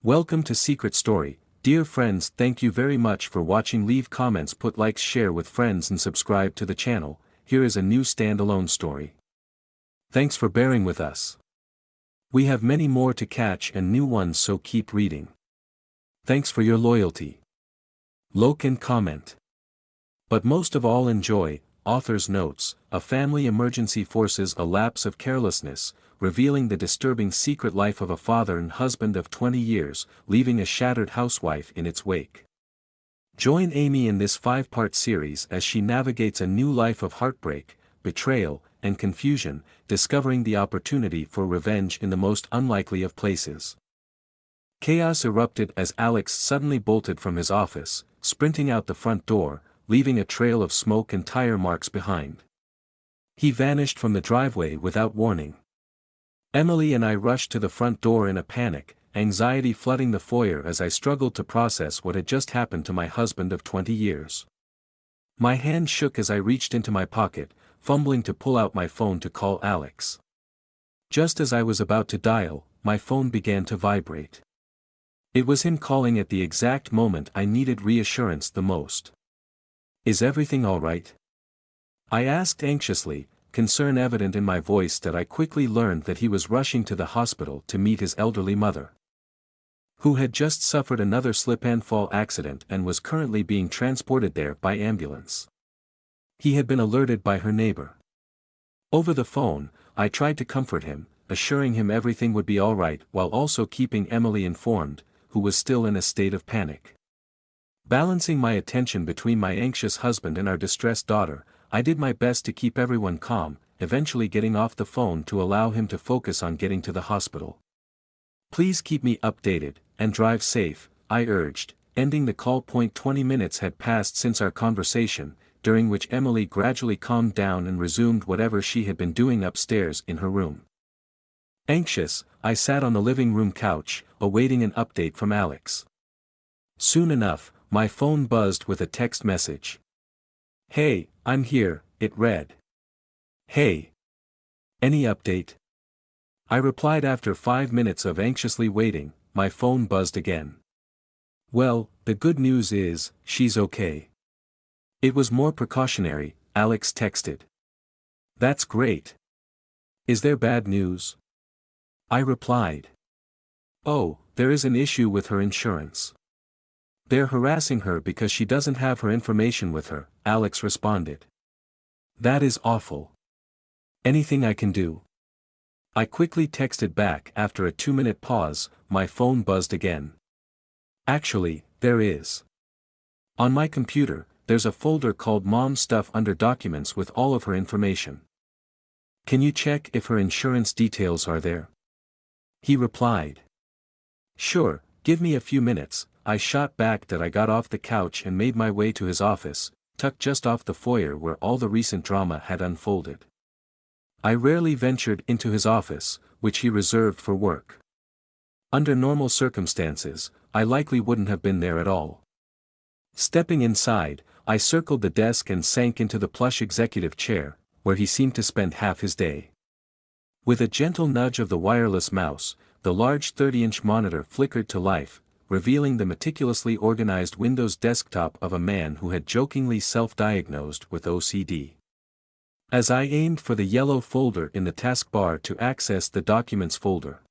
Welcome to Secret Story. Dear friends, thank you very much for watching. Leave comments, put likes, share with friends and subscribe to the channel. Here is a new standalone story. Thanks for bearing with us. We have many more to catch and new ones, so keep reading. Thanks for your loyalty. Like and comment. But most of all, enjoy. Author's notes: a family emergency forces a lapse of carelessness, revealing the disturbing secret life of a father and husband of 20 years, leaving a shattered housewife in its wake. Join Amy in this 5-part series as she navigates a new life of heartbreak, betrayal, and confusion, discovering the opportunity for revenge in the most unlikely of places. Chaos erupted as Alex suddenly bolted from his office, sprinting out the front door, leaving a trail of smoke and tire marks behind. He vanished from the driveway without warning. Emily and I rushed to the front door in a panic, anxiety flooding the foyer as I struggled to process what had just happened to my husband of 20 years. My hand shook as I reached into my pocket, fumbling to pull out my phone to call Alex. Just as I was about to dial, my phone began to vibrate. It was him calling at the exact moment I needed reassurance the most. "Is everything all right?" I asked anxiously, concern evident in my voice that I quickly learned that he was rushing to the hospital to meet his elderly mother, who had just suffered another slip-and-fall accident and was currently being transported there by ambulance. He had been alerted by her neighbor. Over the phone, I tried to comfort him, assuring him everything would be all right while also keeping Emily informed, who was still in a state of panic. Balancing my attention between my anxious husband and our distressed daughter, I did my best to keep everyone calm, eventually getting off the phone to allow him to focus on getting to the hospital. "Please keep me updated, and drive safe," I urged, ending the call. 20 minutes had passed since our conversation, during which Emily gradually calmed down and resumed whatever she had been doing upstairs in her room. Anxious, I sat on the living room couch, awaiting an update from Alex. Soon enough, my phone buzzed with a text message. "Hey, I'm here," it read. "Hey. Any update?" I replied. After 5 minutes of anxiously waiting, my phone buzzed again. "Well, the good news is, she's okay." It was more precautionary, Alex texted. "That's great. Is there bad news?" I replied. "Oh, there is an issue with her insurance. They're harassing her because she doesn't have her information with her," Alex responded. "That is awful. Anything I can do?" I quickly texted back. After a 2-minute pause, my phone buzzed again. "Actually, there is. On my computer, there's a folder called Mom Stuff under Documents with all of her information. Can you check if her insurance details are there?" He replied. "Sure, give me a few minutes." I shot back that I got off the couch and made my way to his office, tucked just off the foyer where all the recent drama had unfolded. I rarely ventured into his office, which he reserved for work. Under normal circumstances, I likely wouldn't have been there at all. Stepping inside, I circled the desk and sank into the plush executive chair, where he seemed to spend half his day. With a gentle nudge of the wireless mouse, the large 30-inch monitor flickered to life, revealing the meticulously organized Windows desktop of a man who had jokingly self-diagnosed with OCD. As I aimed for the yellow folder in the taskbar to access the Documents folder,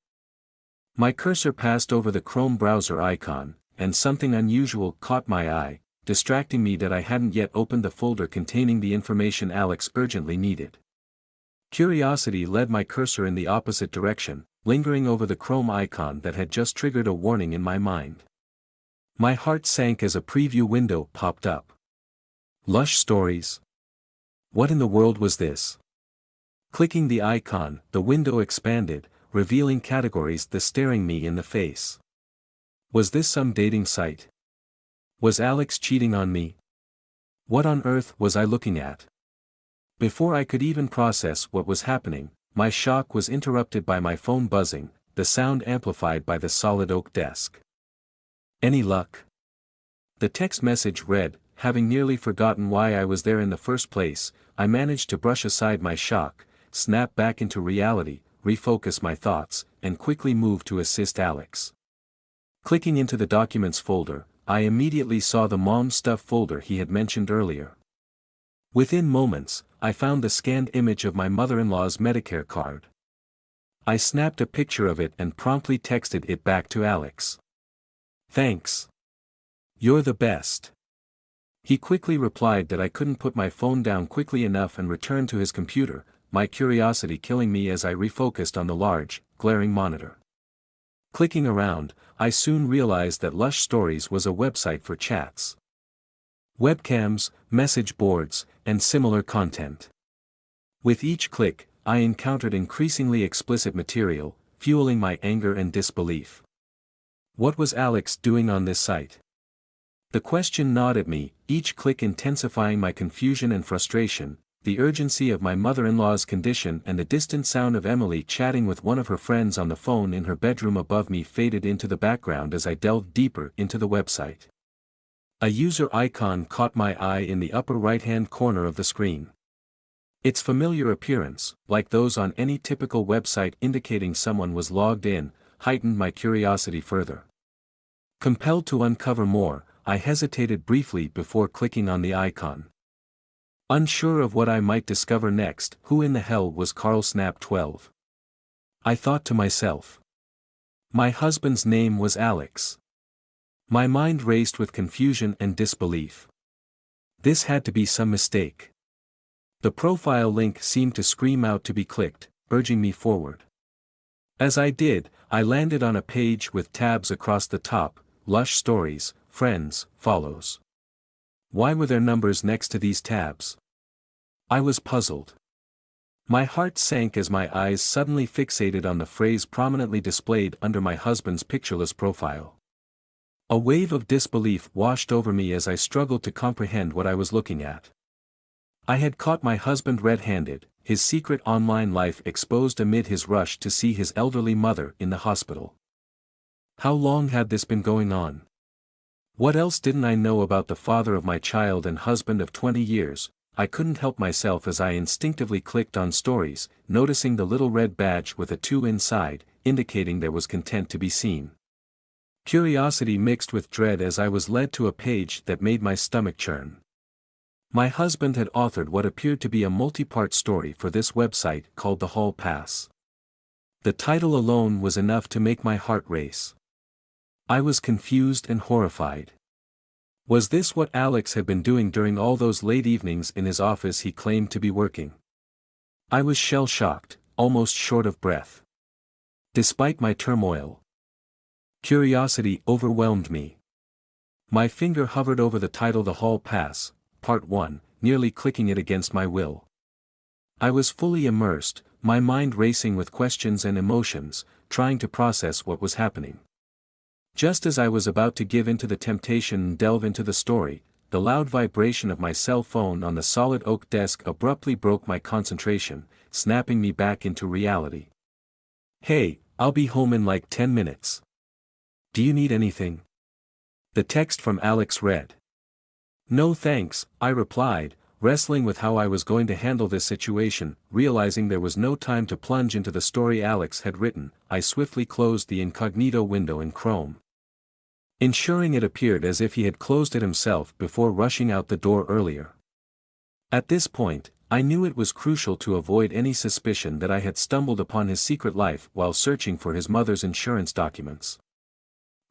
my cursor passed over the Chrome browser icon, and something unusual caught my eye, distracting me that I hadn't yet opened the folder containing the information Alex urgently needed. Curiosity led my cursor in the opposite direction, lingering over the Chrome icon that had just triggered a warning in my mind. My heart sank as a preview window popped up. Lush Stories. What in the world was this? Clicking the icon, the window expanded, revealing categories staring me in the face. Was this some dating site? Was Alex cheating on me? What on earth was I looking at? Before I could even process what was happening, my shock was interrupted by my phone buzzing, the sound amplified by the solid oak desk. "Any luck?" The text message read. Having nearly forgotten why I was there in the first place, I managed to brush aside my shock, snap back into reality, refocus my thoughts, and quickly move to assist Alex. Clicking into the documents folder, I immediately saw the mom stuff folder he had mentioned earlier. Within moments, I found the scanned image of my mother-in-law's Medicare card. I snapped a picture of it and promptly texted it back to Alex. "Thanks. You're the best." He quickly replied that I couldn't put my phone down quickly enough and returned to his computer, my curiosity killing me as I refocused on the large, glaring monitor. Clicking around, I soon realized that Lush Stories was a website for chats, webcams, message boards, and similar content. With each click, I encountered increasingly explicit material, fueling my anger and disbelief. What was Alex doing on this site? The question gnawed at me, each click intensifying my confusion and frustration. The urgency of my mother-in-law's condition and the distant sound of Emily chatting with one of her friends on the phone in her bedroom above me faded into the background as I delved deeper into the website. A user icon caught my eye in the upper right-hand corner of the screen. Its familiar appearance, like those on any typical website indicating someone was logged in, heightened my curiosity further. Compelled to uncover more, I hesitated briefly before clicking on the icon. Unsure of what I might discover next, who in the hell was Carl Snap 12? I thought to myself. My husband's name was Alex. My mind raced with confusion and disbelief. This had to be some mistake. The profile link seemed to scream out to be clicked, urging me forward. As I did, I landed on a page with tabs across the top: Lush Stories, Friends, Follows. Why were there numbers next to these tabs? I was puzzled. My heart sank as my eyes suddenly fixated on the phrase prominently displayed under my husband's pictureless profile. A wave of disbelief washed over me as I struggled to comprehend what I was looking at. I had caught my husband red-handed, his secret online life exposed amid his rush to see his elderly mother in the hospital. How long had this been going on? What else didn't I know about the father of my child and husband of 20 years? I couldn't help myself as I instinctively clicked on stories, noticing the little red badge with a 2 inside, indicating there was content to be seen. Curiosity mixed with dread as I was led to a page that made my stomach churn. My husband had authored what appeared to be a multi-part story for this website called The Hall Pass. The title alone was enough to make my heart race. I was confused and horrified. Was this what Alex had been doing during all those late evenings in his office he claimed to be working? I was shell-shocked, almost short of breath. Despite my turmoil, curiosity overwhelmed me. My finger hovered over the title The Hall Pass, Part 1, nearly clicking it against my will. I was fully immersed, my mind racing with questions and emotions, trying to process what was happening. Just as I was about to give into the temptation and delve into the story, the loud vibration of my cell phone on the solid oak desk abruptly broke my concentration, snapping me back into reality. "Hey, I'll be home in like 10 minutes. Do you need anything?" The text from Alex read. "No thanks," I replied, wrestling with how I was going to handle this situation. Realizing there was no time to plunge into the story Alex had written, I swiftly closed the incognito window in Chrome, ensuring it appeared as if he had closed it himself before rushing out the door earlier. At this point, I knew it was crucial to avoid any suspicion that I had stumbled upon his secret life while searching for his mother's insurance documents.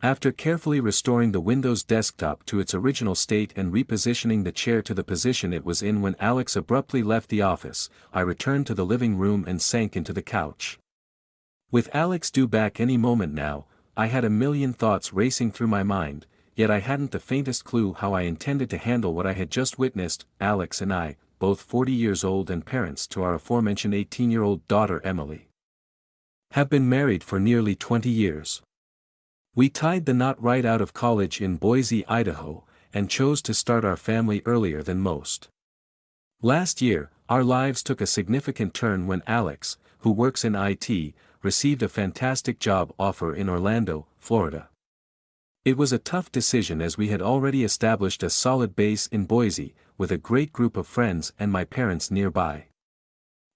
After carefully restoring the Windows desktop to its original state and repositioning the chair to the position it was in when Alex abruptly left the office, I returned to the living room and sank into the couch. With Alex due back any moment now, I had a million thoughts racing through my mind, yet I hadn't the faintest clue how I intended to handle what I had just witnessed. Alex and I, both 40 years old and parents to our aforementioned 18-year-old daughter Emily, have been married for nearly 20 years. We tied the knot right out of college in Boise, Idaho, and chose to start our family earlier than most. Last year, our lives took a significant turn when Alex, who works in IT, received a fantastic job offer in Orlando, Florida. It was a tough decision as we had already established a solid base in Boise, with a great group of friends and my parents nearby.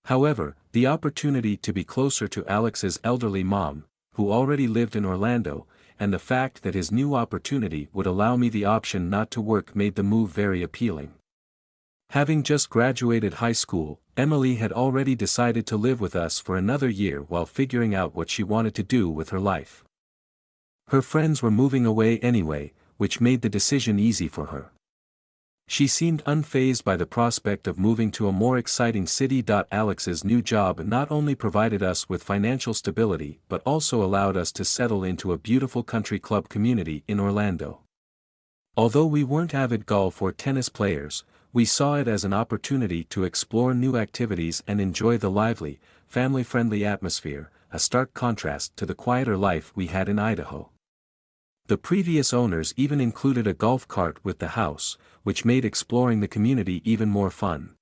However, the opportunity to be closer to Alex's elderly mom, who already lived in Orlando, and the fact that his new opportunity would allow me the option not to work made the move very appealing. Having just graduated high school, Emily had already decided to live with us for another year while figuring out what she wanted to do with her life. Her friends were moving away anyway, which made the decision easy for her. She seemed unfazed by the prospect of moving to a more exciting city. Alex's new job not only provided us with financial stability but also allowed us to settle into a beautiful country club community in Orlando. Although we weren't avid golf or tennis players, we saw it as an opportunity to explore new activities and enjoy the lively, family-friendly atmosphere, a stark contrast to the quieter life we had in Idaho. The previous owners even included a golf cart with the house, which made exploring the community even more fun.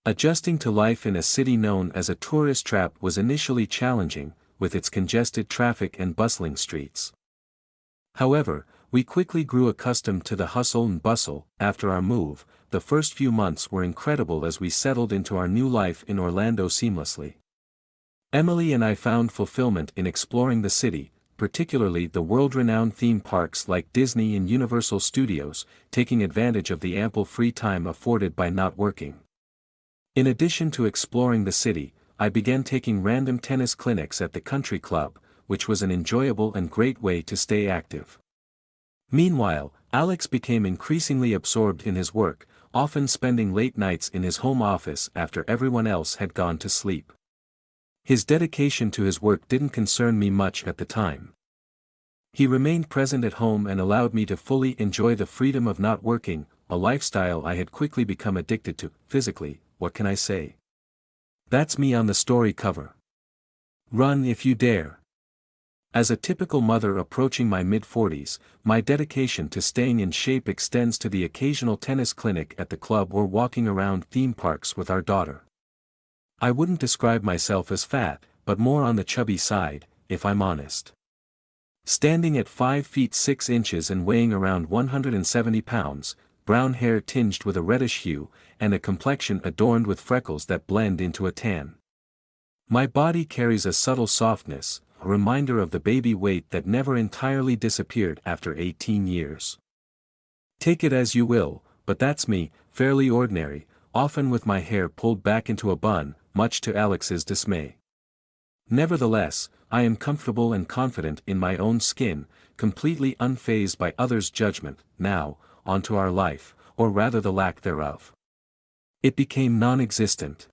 Adjusting to life in a city known as a tourist trap was initially challenging, with its congested traffic and bustling streets. However, we quickly grew accustomed to the hustle and bustle. After our move, the first few months were incredible as we settled into our new life in Orlando seamlessly. Emily and I found fulfillment in exploring the city, particularly the world-renowned theme parks like Disney and Universal Studios, taking advantage of the ample free time afforded by not working. In addition to exploring the city, I began taking random tennis clinics at the country club, which was an enjoyable and great way to stay active. Meanwhile, Alex became increasingly absorbed in his work, often spending late nights in his home office after everyone else had gone to sleep. His dedication to his work didn't concern me much at the time. He remained present at home and allowed me to fully enjoy the freedom of not working, a lifestyle I had quickly become addicted to. Physically, what can I say? That's me on the story cover. Run if you dare. As a typical mother approaching my mid-40s, my dedication to staying in shape extends to the occasional tennis clinic at the club or walking around theme parks with our daughter. I wouldn't describe myself as fat, but more on the chubby side, if I'm honest. Standing at 5 feet 6 inches and weighing around 170 pounds, brown hair tinged with a reddish hue, and a complexion adorned with freckles that blend into a tan. My body carries a subtle softness, a reminder of the baby weight that never entirely disappeared after 18 years. Take it as you will, but that's me, fairly ordinary, often with my hair pulled back into a bun, much to Alex's dismay. Nevertheless, I am comfortable and confident in my own skin, completely unfazed by others' judgment. Now, onto our life, or rather the lack thereof. It became non-existent.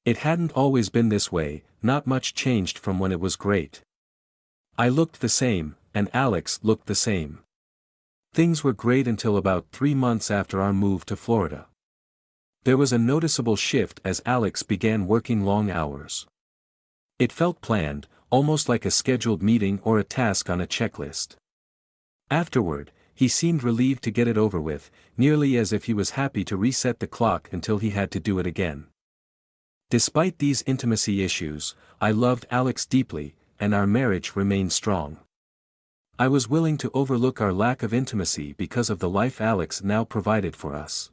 It hadn't always been this way, not much changed from when it was great. I looked the same, and Alex looked the same. Things were great until about 3 months after our move to Florida. There was a noticeable shift as Alex began working long hours. It felt planned, almost like a scheduled meeting or a task on a checklist. Afterward, he seemed relieved to get it over with, nearly as if he was happy to reset the clock until he had to do it again. Despite these intimacy issues, I loved Alex deeply, and our marriage remained strong. I was willing to overlook our lack of intimacy because of the life Alex now provided for us.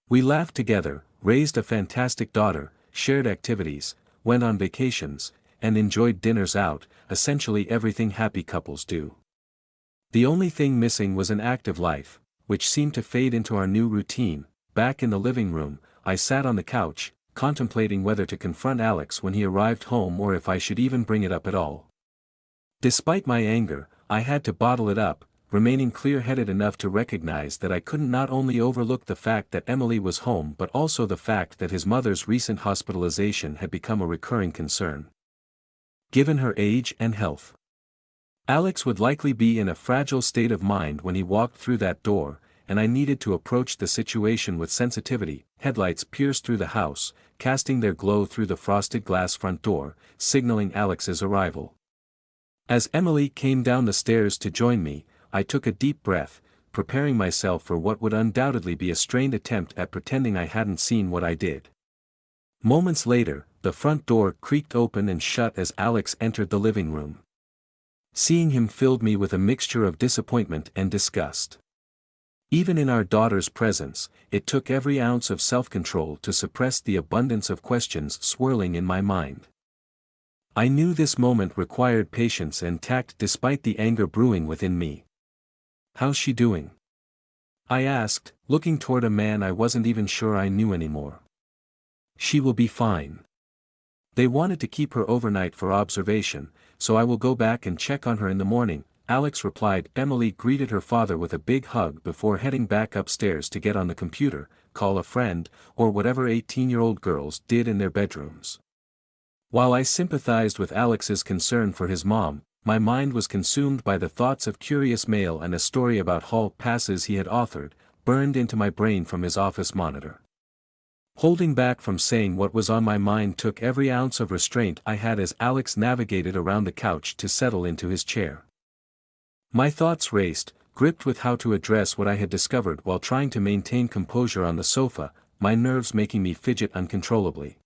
We laughed together, raised a fantastic daughter, shared activities, went on vacations, and enjoyed dinners out, essentially everything happy couples do. The only thing missing was an active life, which seemed to fade into our new routine. Back in the living room, I sat on the couch, contemplating whether to confront Alex when he arrived home or if I should even bring it up at all. Despite my anger, I had to bottle it up, remaining clear-headed enough to recognize that I couldn't not only overlook the fact that Emily was home but also the fact that his mother's recent hospitalization had become a recurring concern. Given her age and health, Alex would likely be in a fragile state of mind when he walked through that door, and I needed to approach the situation with sensitivity. Headlights pierced through the house, casting their glow through the frosted glass front door, signaling Alex's arrival. As Emily came down the stairs to join me, I took a deep breath, preparing myself for what would undoubtedly be a strained attempt at pretending I hadn't seen what I did. Moments later, the front door creaked open and shut as Alex entered the living room. Seeing him filled me with a mixture of disappointment and disgust. Even in our daughter's presence, it took every ounce of self-control to suppress the abundance of questions swirling in my mind. I knew this moment required patience and tact despite the anger brewing within me. "How's she doing?" I asked, looking toward a man I wasn't even sure I knew anymore. "She will be fine. They wanted to keep her overnight for observation, so I will go back and check on her in the morning," Alex replied. Emily greeted her father with a big hug before heading back upstairs to get on the computer, call a friend, or whatever 18-year-old girls did in their bedrooms. While I sympathized with Alex's concern for his mom, my mind was consumed by the thoughts of curious mail and a story about hall passes he had authored, burned into my brain from his office monitor. Holding back from saying what was on my mind took every ounce of restraint I had as Alex navigated around the couch to settle into his chair. My thoughts raced, gripped with how to address what I had discovered while trying to maintain composure on the sofa, my nerves making me fidget uncontrollably.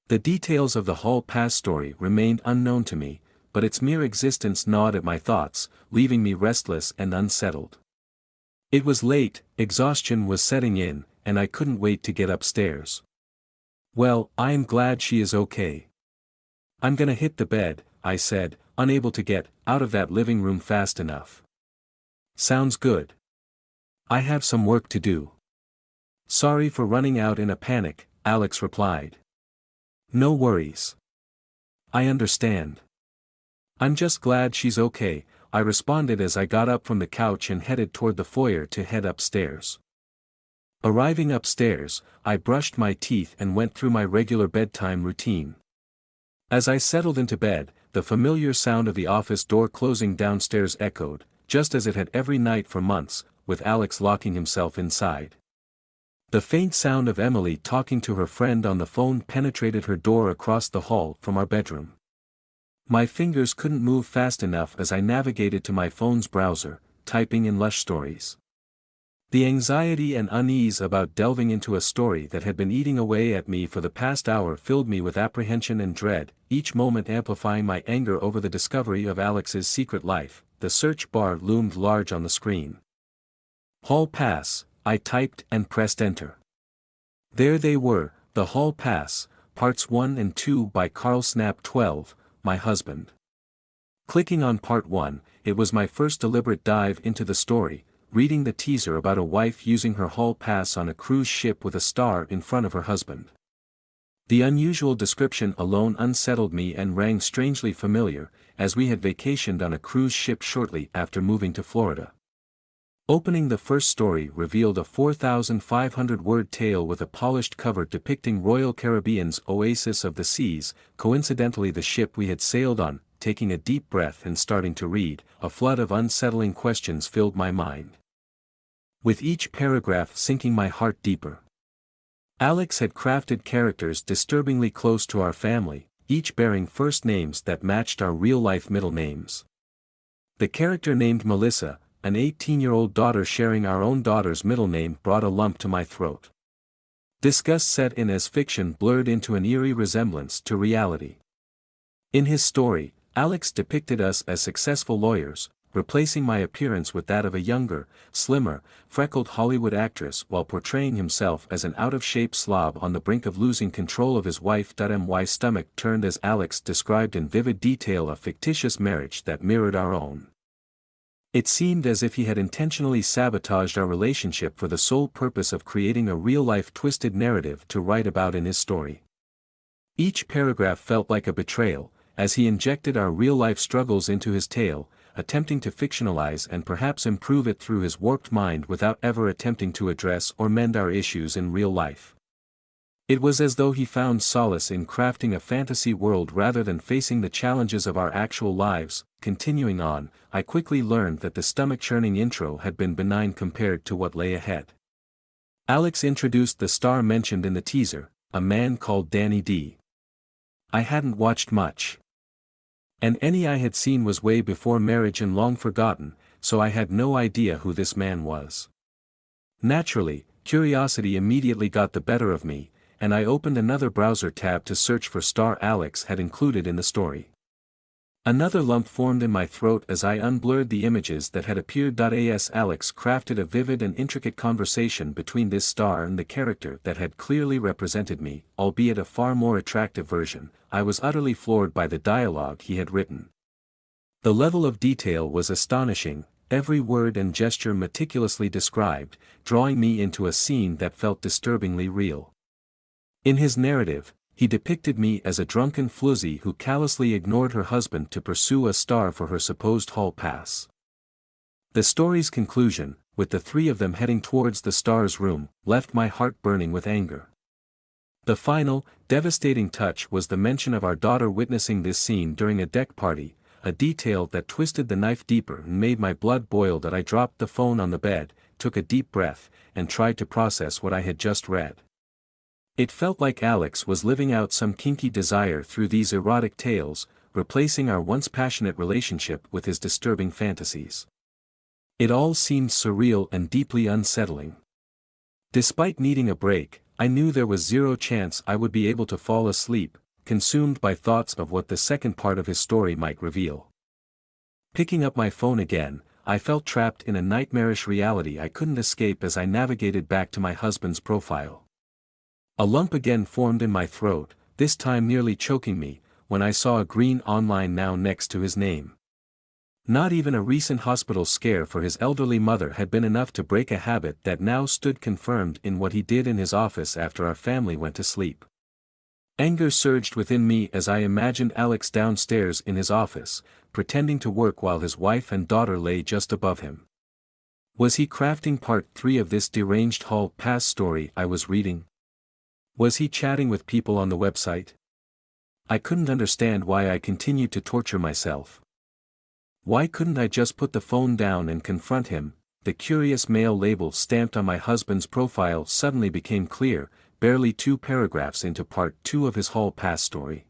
The details of the hall pass story remained unknown to me, but its mere existence gnawed at my thoughts, leaving me restless and unsettled. It was late, exhaustion was setting in, and I couldn't wait to get upstairs. "Well, I am glad she is okay. I'm gonna hit the bed," I said, unable to get out of that living room fast enough. "Sounds good. I have some work to do." "Sorry for running out in a panic," Alex replied. "No worries. I understand. I'm just glad she's okay," I responded as I got up from the couch and headed toward the foyer to head upstairs. Arriving upstairs, I brushed my teeth and went through my regular bedtime routine. As I settled into bed, the familiar sound of the office door closing downstairs echoed, just as it had every night for months, with Alex locking himself inside. The faint sound of Emily talking to her friend on the phone penetrated her door across the hall from our bedroom. My fingers couldn't move fast enough as I navigated to my phone's browser, typing in lush stories. The anxiety and unease about delving into a story that had been eating away at me for the past hour filled me with apprehension and dread, each moment amplifying my anger over the discovery of Alex's secret life. The search bar loomed large on the screen. "Hall Pass," I typed and pressed enter. There they were, the Hall Pass, Parts 1 and 2 by Carl Snap 12, my husband. Clicking on Part 1, it was my first deliberate dive into the story, reading the teaser about a wife using her hall pass on a cruise ship with a star in front of her husband. The unusual description alone unsettled me and rang strangely familiar, as we had vacationed on a cruise ship shortly after moving to Florida. Opening the first story revealed a 4,500-word tale with a polished cover depicting Royal Caribbean's Oasis of the Seas, coincidentally the ship we had sailed on. Taking a deep breath and starting to read, a flood of unsettling questions filled my mind, with each paragraph sinking my heart deeper. Alex had crafted characters disturbingly close to our family, each bearing first names that matched our real-life middle names. The character named Melissa, an 18-year-old daughter sharing our own daughter's middle name, brought a lump to my throat. Disgust set in as fiction blurred into an eerie resemblance to reality. In his story, Alex depicted us as successful lawyers, replacing my appearance with that of a younger, slimmer, freckled Hollywood actress while portraying himself as an out-of-shape slob on the brink of losing control of his wife. My stomach turned as Alex described in vivid detail a fictitious marriage that mirrored our own. It seemed as if he had intentionally sabotaged our relationship for the sole purpose of creating a real-life twisted narrative to write about in his story. Each paragraph felt like a betrayal, as he injected our real-life struggles into his tale, attempting to fictionalize and perhaps improve it through his warped mind without ever attempting to address or mend our issues in real life. It was as though he found solace in crafting a fantasy world rather than facing the challenges of our actual lives. Continuing on, I quickly learned that the stomach-churning intro had been benign compared to what lay ahead. Alex introduced the star mentioned in the teaser, a man called Danny D. I hadn't watched much, and any I had seen was way before marriage and long forgotten, so I had no idea who this man was. Naturally, curiosity immediately got the better of me, and I opened another browser tab to search for star Alex had included in the story. Another lump formed in my throat as I unblurred the images that had appeared. As Alex crafted a vivid and intricate conversation between this star and the character that had clearly represented me, albeit a far more attractive version. I was utterly floored by the dialogue he had written. The level of detail was astonishing, every word and gesture meticulously described, drawing me into a scene that felt disturbingly real. In his narrative, he depicted me as a drunken floozy who callously ignored her husband to pursue a star for her supposed hall pass. The story's conclusion, with the three of them heading towards the star's room, left my heart burning with anger. The final, devastating touch was the mention of our daughter witnessing this scene during a deck party, a detail that twisted the knife deeper and made my blood boil. I dropped the phone on the bed, took a deep breath, and tried to process what I had just read. It felt like Alex was living out some kinky desire through these erotic tales, replacing our once passionate relationship with his disturbing fantasies. It all seemed surreal and deeply unsettling. Despite needing a break, I knew there was zero chance I would be able to fall asleep, consumed by thoughts of what the second part of his story might reveal. Picking up my phone again, I felt trapped in a nightmarish reality I couldn't escape as I navigated back to my husband's profile. A lump again formed in my throat, this time nearly choking me, when I saw a green online now next to his name. Not even a recent hospital scare for his elderly mother had been enough to break a habit that now stood confirmed in what he did in his office after our family went to sleep. Anger surged within me as I imagined Alex downstairs in his office, pretending to work while his wife and daughter lay just above him. Was he crafting part 3 of this deranged hall pass story I was reading? Was he chatting with people on the website? I couldn't understand why I continued to torture myself. Why couldn't I just put the phone down and confront him? The curious male label stamped on my husband's profile suddenly became clear, barely 2 paragraphs into part 2 of his hall pass story.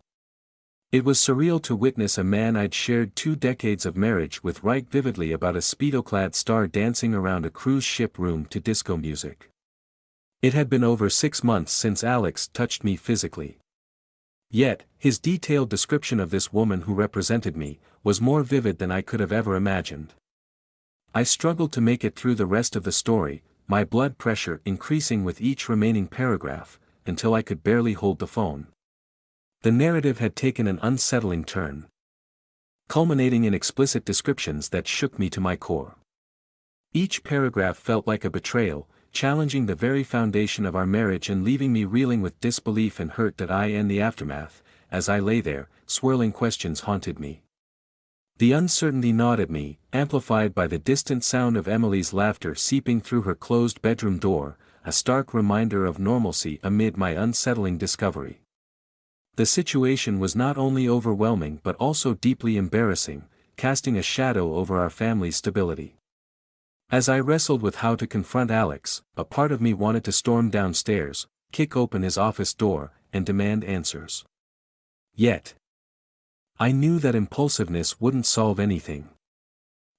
It was surreal to witness a man I'd shared 2 decades of marriage with write vividly about a speedo-clad star dancing around a cruise ship room to disco music. It had been over 6 months since Alex touched me physically. Yet, his detailed description of this woman who represented me, was more vivid than I could have ever imagined. I struggled to make it through the rest of the story, my blood pressure increasing with each remaining paragraph, until I could barely hold the phone. The narrative had taken an unsettling turn, culminating in explicit descriptions that shook me to my core. Each paragraph felt like a betrayal, challenging the very foundation of our marriage and leaving me reeling with disbelief and hurt. In the aftermath, as I lay there, swirling questions haunted me. The uncertainty gnawed at me, amplified by the distant sound of Emily's laughter seeping through her closed bedroom door, a stark reminder of normalcy amid my unsettling discovery. The situation was not only overwhelming but also deeply embarrassing, casting a shadow over our family's stability. As I wrestled with how to confront Alex, a part of me wanted to storm downstairs, kick open his office door, and demand answers. Yet, I knew that impulsiveness wouldn't solve anything.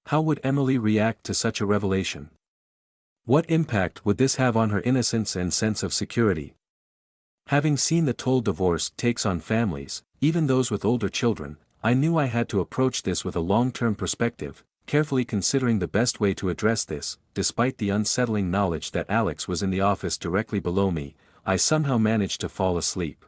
How would Emily react to such a revelation? What impact would this have on her innocence and sense of security? Having seen the toll divorce takes on families, even those with older children, I knew I had to approach this with a long-term perspective, carefully considering the best way to address this. Despite the unsettling knowledge that Alex was in the office directly below me, I somehow managed to fall asleep.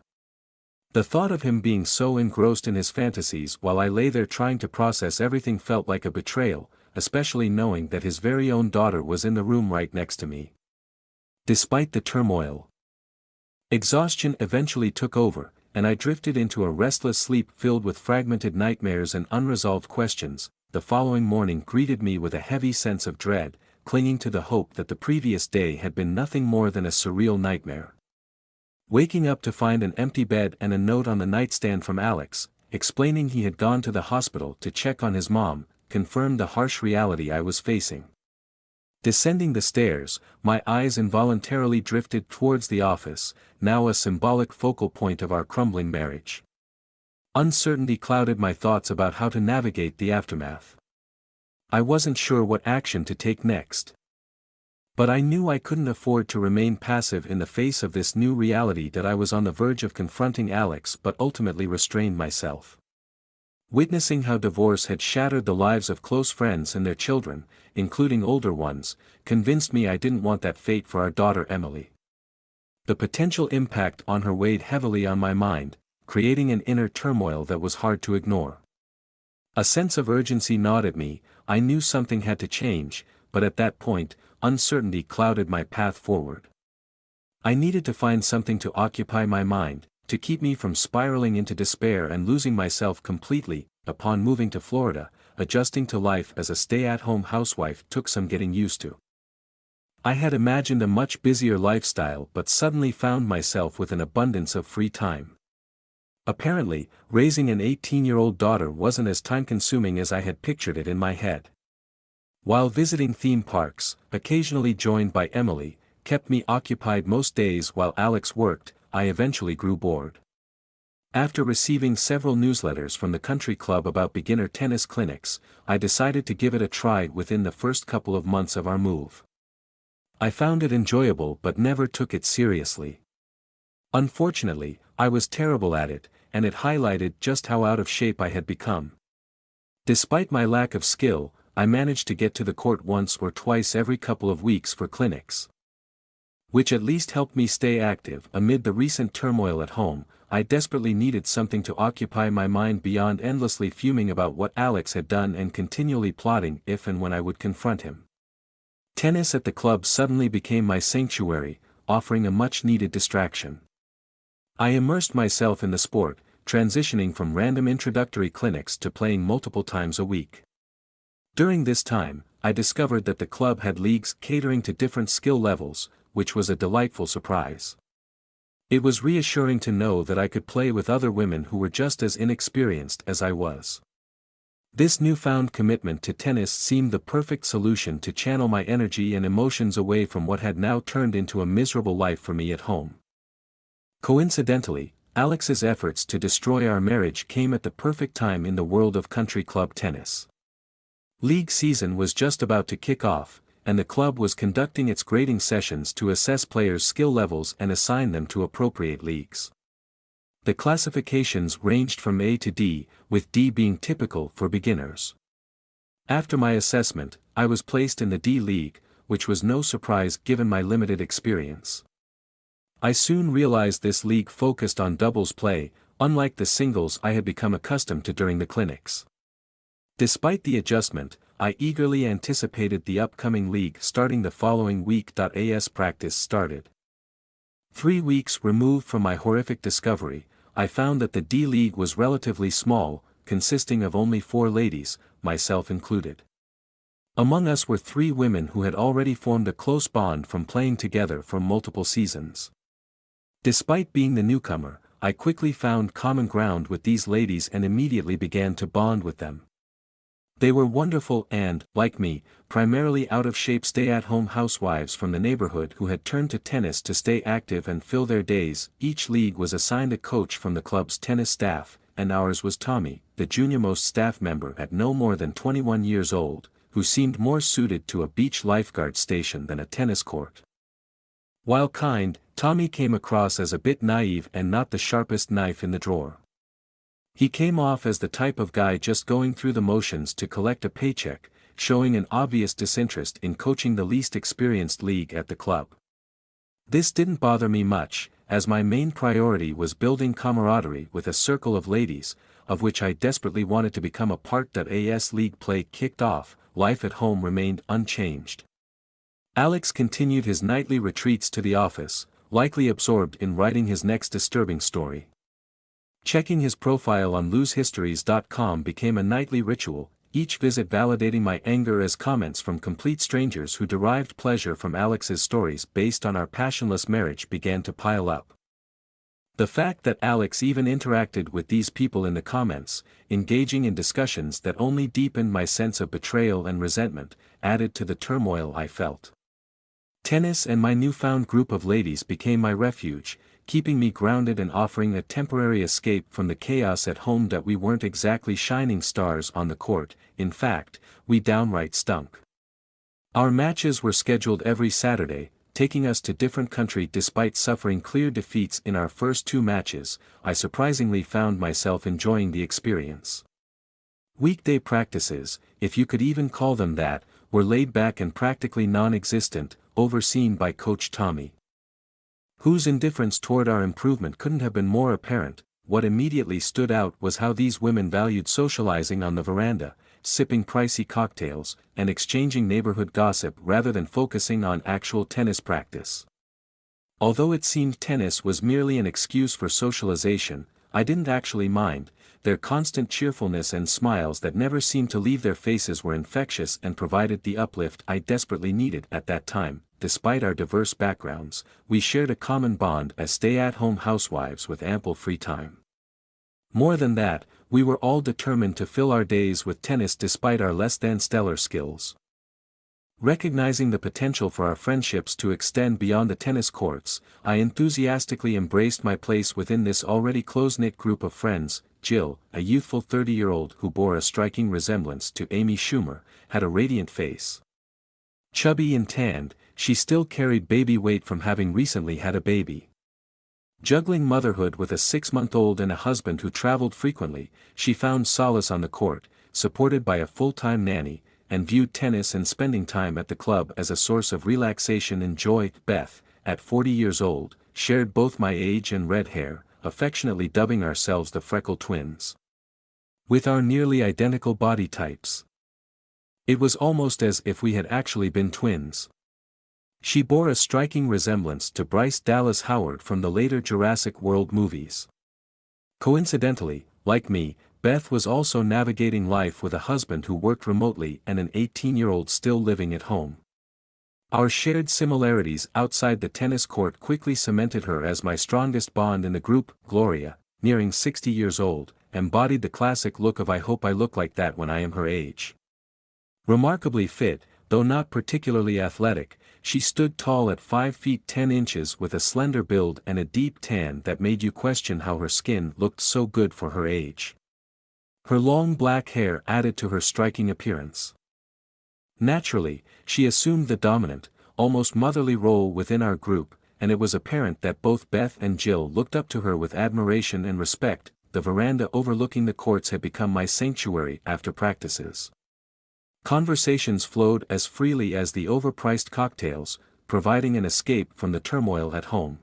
The thought of him being so engrossed in his fantasies while I lay there trying to process everything felt like a betrayal, especially knowing that his very own daughter was in the room right next to me. Despite the turmoil, exhaustion eventually took over, and I drifted into a restless sleep filled with fragmented nightmares and unresolved questions. The following morning greeted me with a heavy sense of dread, clinging to the hope that the previous day had been nothing more than a surreal nightmare. Waking up to find an empty bed and a note on the nightstand from Alex, explaining he had gone to the hospital to check on his mom, confirmed the harsh reality I was facing. Descending the stairs, my eyes involuntarily drifted towards the office, now a symbolic focal point of our crumbling marriage. Uncertainty clouded my thoughts about how to navigate the aftermath. I wasn't sure what action to take next. But I knew I couldn't afford to remain passive in the face of this new reality. That I was on the verge of confronting Alex but ultimately restrained myself. Witnessing how divorce had shattered the lives of close friends and their children, including older ones, convinced me I didn't want that fate for our daughter Emily. The potential impact on her weighed heavily on my mind, creating an inner turmoil that was hard to ignore. A sense of urgency gnawed at me. I knew something had to change, but at that point, uncertainty clouded my path forward. I needed to find something to occupy my mind, to keep me from spiraling into despair and losing myself completely. Upon moving to Florida, adjusting to life as a stay-at-home housewife took some getting used to. I had imagined a much busier lifestyle but suddenly found myself with an abundance of free time. Apparently, raising an 18-year-old daughter wasn't as time-consuming as I had pictured it in my head. While visiting theme parks, occasionally joined by Emily, kept me occupied most days while Alex worked, I eventually grew bored. After receiving several newsletters from the country club about beginner tennis clinics, I decided to give it a try within the first couple of months of our move. I found it enjoyable but never took it seriously. Unfortunately, I was terrible at it, and it highlighted just how out of shape I had become. Despite my lack of skill, I managed to get to the court once or twice every couple of weeks for clinics, which at least helped me stay active. Amid the recent turmoil at home, I desperately needed something to occupy my mind beyond endlessly fuming about what Alex had done and continually plotting if and when I would confront him. Tennis at the club suddenly became my sanctuary, offering a much-needed distraction. I immersed myself in the sport, transitioning from random introductory clinics to playing multiple times a week. During this time, I discovered that the club had leagues catering to different skill levels, which was a delightful surprise. It was reassuring to know that I could play with other women who were just as inexperienced as I was. This newfound commitment to tennis seemed the perfect solution to channel my energy and emotions away from what had now turned into a miserable life for me at home. Coincidentally, Alex's efforts to destroy our marriage came at the perfect time in the world of country club tennis. League season was just about to kick off, and the club was conducting its grading sessions to assess players' skill levels and assign them to appropriate leagues. The classifications ranged from A to D, with D being typical for beginners. After my assessment, I was placed in the D League, which was no surprise given my limited experience. I soon realized this league focused on doubles play, unlike the singles I had become accustomed to during the clinics. Despite the adjustment, I eagerly anticipated the upcoming league starting the following week. As practice started. 3 weeks removed from my horrific discovery, I found that the D League was relatively small, consisting of only 4 ladies, myself included. Among us were 3 women who had already formed a close bond from playing together for multiple seasons. Despite being the newcomer, I quickly found common ground with these ladies and immediately began to bond with them. They were wonderful and, like me, primarily out-of-shape stay-at-home housewives from the neighborhood who had turned to tennis to stay active and fill their days. Each league was assigned a coach from the club's tennis staff, and ours was Tommy, the junior-most staff member at no more than 21 years old, who seemed more suited to a beach lifeguard station than a tennis court. While kind, Tommy came across as a bit naive and not the sharpest knife in the drawer. He came off as the type of guy just going through the motions to collect a paycheck, showing an obvious disinterest in coaching the least experienced league at the club. This didn't bother me much, as my main priority was building camaraderie with a circle of ladies, of which I desperately wanted to become a part. As league play kicked off, life at home remained unchanged. Alex continued his nightly retreats to the office, likely absorbed in writing his next disturbing story. Checking his profile on losehistories.com became a nightly ritual, each visit validating my anger as comments from complete strangers who derived pleasure from Alex's stories based on our passionless marriage began to pile up. The fact that Alex even interacted with these people in the comments, engaging in discussions that only deepened my sense of betrayal and resentment, added to the turmoil I felt. Tennis and my newfound group of ladies became my refuge, keeping me grounded and offering a temporary escape from the chaos at home. We weren't exactly shining stars on the court, in fact, we downright stunk. Our matches were scheduled every Saturday, taking us to different country. Despite suffering clear defeats in our first 2 matches, I surprisingly found myself enjoying the experience. Weekday practices, if you could even call them that, were laid back and practically non-existent, overseen by Coach Tommy, whose indifference toward our improvement couldn't have been more apparent. What immediately stood out was how these women valued socializing on the veranda, sipping pricey cocktails, and exchanging neighborhood gossip rather than focusing on actual tennis practice. Although it seemed tennis was merely an excuse for socialization, I didn't actually mind. Their constant cheerfulness and smiles that never seemed to leave their faces were infectious and provided the uplift I desperately needed at that time. Despite our diverse backgrounds, we shared a common bond as stay-at-home housewives with ample free time. More than that, we were all determined to fill our days with tennis despite our less-than-stellar skills. Recognizing the potential for our friendships to extend beyond the tennis courts, I enthusiastically embraced my place within this already close-knit group of friends. Jill, a youthful 30-year-old who bore a striking resemblance to Amy Schumer, had a radiant face. Chubby and tanned, she still carried baby weight from having recently had a baby. Juggling motherhood with a 6-month-old and a husband who traveled frequently, she found solace on the court, supported by a full-time nanny, and viewed tennis and spending time at the club as a source of relaxation and joy. Beth, at 40 years old, shared both my age and red hair, affectionately dubbing ourselves the Freckle Twins. With our nearly identical body types, it was almost as if we had actually been twins. She bore a striking resemblance to Bryce Dallas Howard from the later Jurassic World movies. Coincidentally, like me, Beth was also navigating life with a husband who worked remotely and an 18-year-old still living at home. Our shared similarities outside the tennis court quickly cemented her as my strongest bond in the group. Gloria, nearing 60 years old, embodied the classic look of "I hope I look like that when I am her age." Remarkably fit, though not particularly athletic, she stood tall at 5 feet 10 inches with a slender build and a deep tan that made you question how her skin looked so good for her age. Her long black hair added to her striking appearance. Naturally, she assumed the dominant, almost motherly role within our group, and it was apparent that both Beth and Jill looked up to her with admiration and respect. The veranda overlooking the courts had become my sanctuary after practices. Conversations flowed as freely as the overpriced cocktails, providing an escape from the turmoil at home.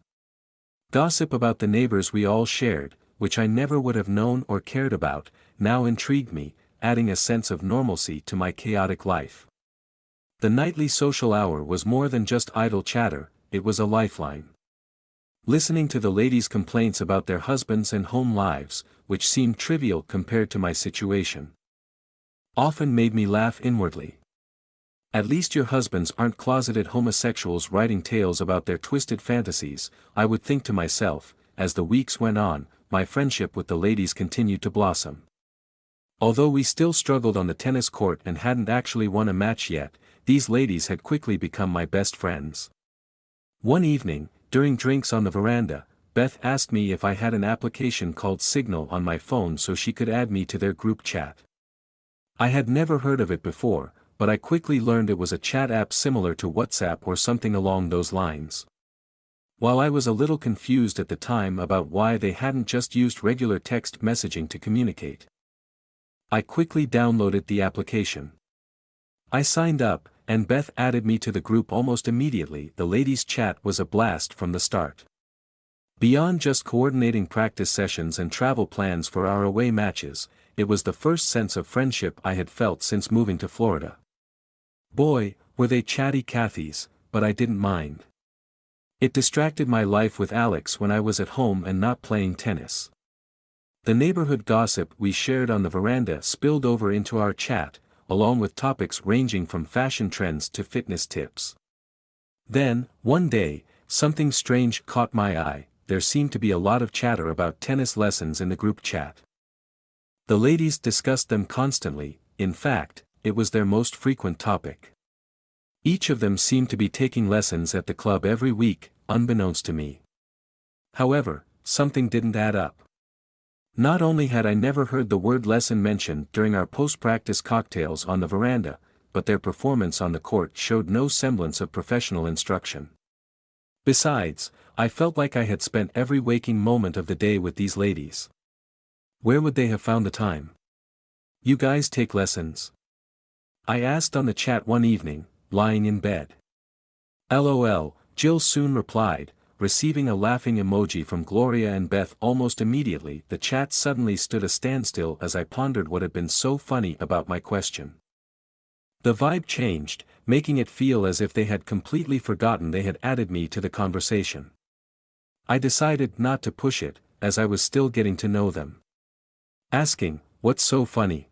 Gossip about the neighbors we all shared, which I never would have known or cared about, now intrigued me, adding a sense of normalcy to my chaotic life. The nightly social hour was more than just idle chatter, it was a lifeline. Listening to the ladies' complaints about their husbands and home lives, which seemed trivial compared to my situation, often made me laugh inwardly. At least your husbands aren't closeted homosexuals writing tales about their twisted fantasies, I would think to myself. As the weeks went on, my friendship with the ladies continued to blossom. Although we still struggled on the tennis court and hadn't actually won a match yet, these ladies had quickly become my best friends. One evening, during drinks on the veranda, Beth asked me if I had an application called Signal on my phone so she could add me to their group chat. I had never heard of it before, but I quickly learned it was a chat app similar to WhatsApp or something along those lines. While I was a little confused at the time about why they hadn't just used regular text messaging to communicate, I quickly downloaded the application. I signed up, and Beth added me to the group almost immediately. The ladies' chat was a blast from the start. Beyond just coordinating practice sessions and travel plans for our away matches, it was the first sense of friendship I had felt since moving to Florida. Boy, were they chatty Cathys, but I didn't mind. It distracted my life with Alex when I was at home and not playing tennis. The neighborhood gossip we shared on the veranda spilled over into our chat, along with topics ranging from fashion trends to fitness tips. Then, one day, something strange caught my eye. There seemed to be a lot of chatter about tennis lessons in the group chat. The ladies discussed them constantly. In fact, it was their most frequent topic. Each of them seemed to be taking lessons at the club every week, unbeknownst to me. However, something didn't add up. Not only had I never heard the word lesson mentioned during our post-practice cocktails on the veranda, but their performance on the court showed no semblance of professional instruction. Besides, I felt like I had spent every waking moment of the day with these ladies. Where would they have found the time? You guys take lessons? I asked on the chat one evening, lying in bed. LOL, Jill soon replied, receiving a laughing emoji from Gloria and Beth almost immediately. The chat suddenly stood a standstill as I pondered what had been so funny about my question. The vibe changed, making it feel as if they had completely forgotten they had added me to the conversation. I decided not to push it, as I was still getting to know them. Asking, "What's so funny?"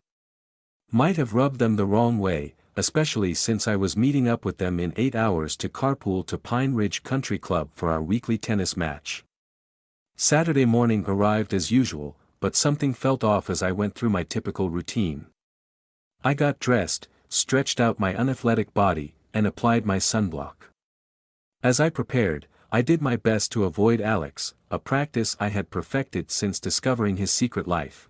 might have rubbed them the wrong way, especially since I was meeting up with them in 8 hours to carpool to Pine Ridge Country Club for our weekly tennis match. Saturday morning arrived as usual, but something felt off as I went through my typical routine. I got dressed, stretched out my unathletic body, and applied my sunblock. As I prepared, I did my best to avoid Alex, a practice I had perfected since discovering his secret life.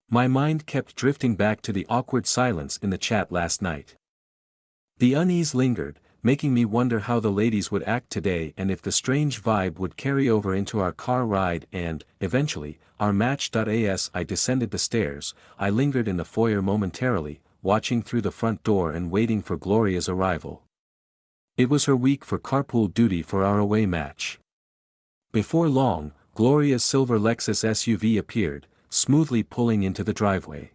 My mind kept drifting back to the awkward silence in the chat last night. The unease lingered, making me wonder how the ladies would act today and if the strange vibe would carry over into our car ride and, eventually, our match. As I descended the stairs, I lingered in the foyer momentarily, watching through the front door and waiting for Gloria's arrival. It was her week for carpool duty for our away match. Before long, Gloria's silver Lexus SUV appeared, smoothly pulling into the driveway.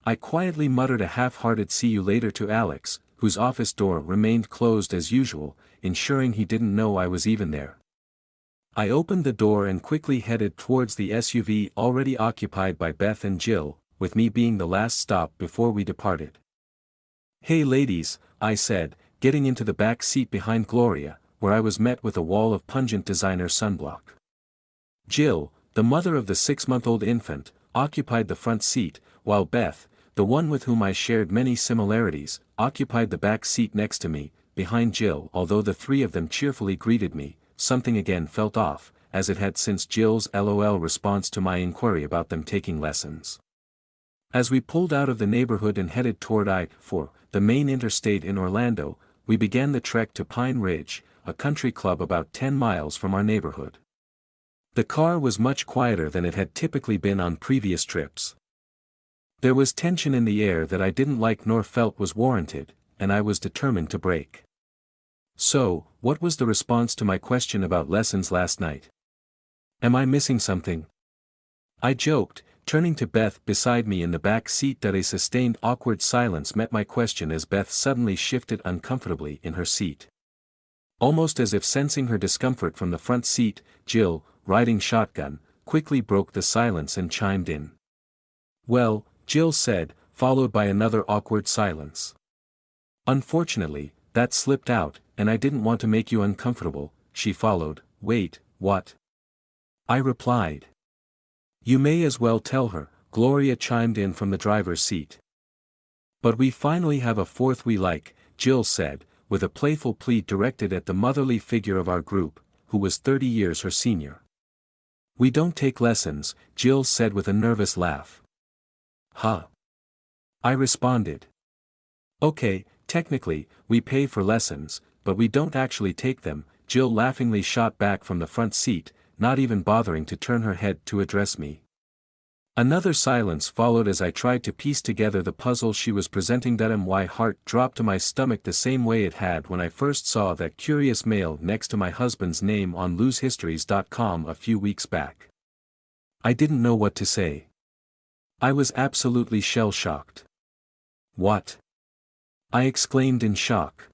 I quietly muttered a half-hearted "see you later" to Alex, whose office door remained closed as usual, ensuring he didn't know I was even there. I opened the door and quickly headed towards the SUV already occupied by Beth and Jill, with me being the last stop before we departed. "Hey ladies," I said, getting into the back seat behind Gloria, where I was met with a wall of pungent designer sunblock. Jill, the mother of the 6-month-old infant, occupied the front seat, while Beth, the one with whom I shared many similarities, occupied the back seat next to me, behind Jill. Although the three of them cheerfully greeted me, something again felt off, as it had since Jill's LOL response to my inquiry about them taking lessons. As we pulled out of the neighborhood and headed toward I-4, the main interstate in Orlando, we began the trek to Pine Ridge, a country club about 10 miles from our neighborhood. The car was much quieter than it had typically been on previous trips. There was tension in the air that I didn't like nor felt was warranted, and I was determined to break. "So, what was the response to my question about lessons last night? Am I missing something?" I joked, turning to Beth beside me in the back seat. A sustained awkward silence met my question as Beth suddenly shifted uncomfortably in her seat. Almost as if sensing her discomfort from the front seat, Jill, riding shotgun, quickly broke the silence and chimed in. "Well," Jill said, followed by another awkward silence. "Unfortunately, that slipped out, and I didn't want to make you uncomfortable," she followed. "Wait, what?" I replied. "You may as well tell her," Gloria chimed in from the driver's seat. "But we finally have a fourth we like," Jill said, with a playful plea directed at the motherly figure of our group, who was 30 years her senior. "We don't take lessons," Jill said with a nervous laugh. "Huh?" I responded. "Okay, technically, we pay for lessons, but we don't actually take them," Jill laughingly shot back from the front seat, not even bothering to turn her head to address me. Another silence followed as I tried to piece together the puzzle she was presenting. My heart dropped to my stomach the same way it had when I first saw that curious mail next to my husband's name on losehistories.com a few weeks back. I didn't know what to say. I was absolutely shell-shocked. "What?" I exclaimed in shock.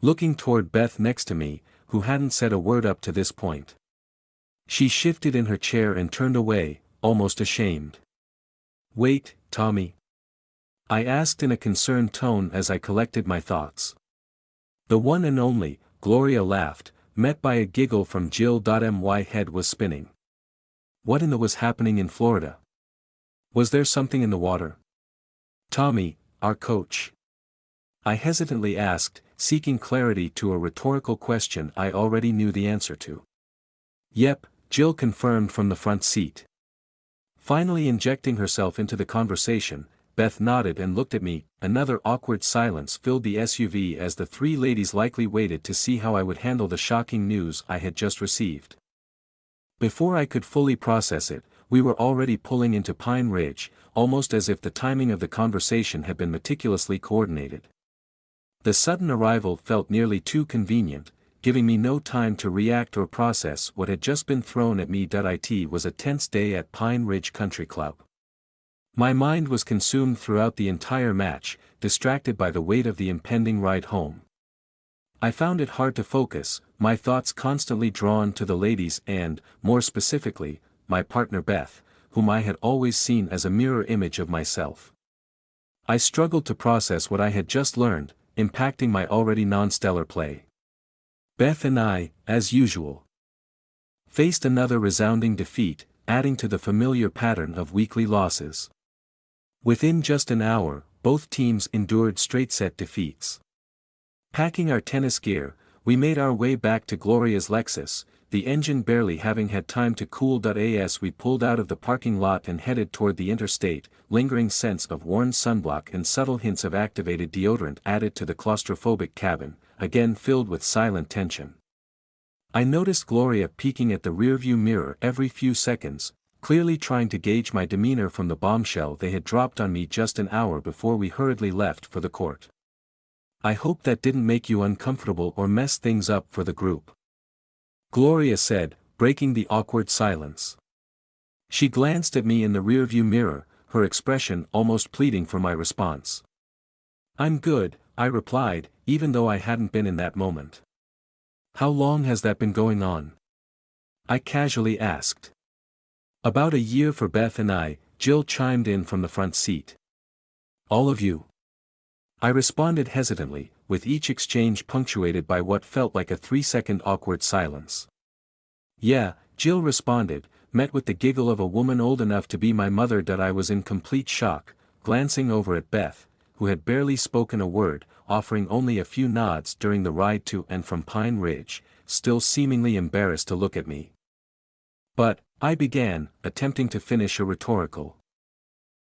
Looking toward Beth next to me, who hadn't said a word up to this point. She shifted in her chair and turned away, almost ashamed. "Wait, Tommy?" I asked in a concerned tone as I collected my thoughts. "The one and only," Gloria laughed, met by a giggle from Jill. My head was spinning. What in the was happening in Florida? Was there something in the water? "Tommy, our coach?" I hesitantly asked, seeking clarity to a rhetorical question I already knew the answer to. "Yep," Jill confirmed from the front seat. Finally injecting herself into the conversation, Beth nodded and looked at me. Another awkward silence filled the SUV as the three ladies likely waited to see how I would handle the shocking news I had just received. Before I could fully process it, we were already pulling into Pine Ridge, almost as if the timing of the conversation had been meticulously coordinated. The sudden arrival felt nearly too convenient, giving me no time to react or process what had just been thrown at me. It was a tense day at Pine Ridge Country Club. My mind was consumed throughout the entire match, distracted by the weight of the impending ride home. I found it hard to focus, my thoughts constantly drawn to the ladies and, more specifically, my partner Beth, whom I had always seen as a mirror image of myself. I struggled to process what I had just learned, impacting my already non-stellar play. Beth and I, as usual, faced another resounding defeat, adding to the familiar pattern of weekly losses. Within just an hour, both teams endured straight-set defeats. Packing our tennis gear, we made our way back to Gloria's Lexus, the engine barely having had time to cool. As we pulled out of the parking lot and headed toward the interstate, lingering scents of worn sunblock and subtle hints of activated deodorant added to the claustrophobic cabin, again filled with silent tension. I noticed Gloria peeking at the rearview mirror every few seconds, clearly trying to gauge my demeanor from the bombshell they had dropped on me just an hour before we hurriedly left for the court. "I hope that didn't make you uncomfortable or mess things up for the group," Gloria said, breaking the awkward silence. She glanced at me in the rearview mirror, her expression almost pleading for my response. "I'm good," I replied, even though I hadn't been in that moment. "How long has that been going on?" I casually asked. "About a year for Beth and I," Jill chimed in from the front seat. "All of you?" I responded hesitantly, with each exchange punctuated by what felt like a 3-second awkward silence. "Yeah," Jill responded, met with the giggle of a woman old enough to be my mother. I was in complete shock, glancing over at Beth, who had barely spoken a word, offering only a few nods during the ride to and from Pine Ridge, still seemingly embarrassed to look at me. "But," I began, attempting to finish a rhetorical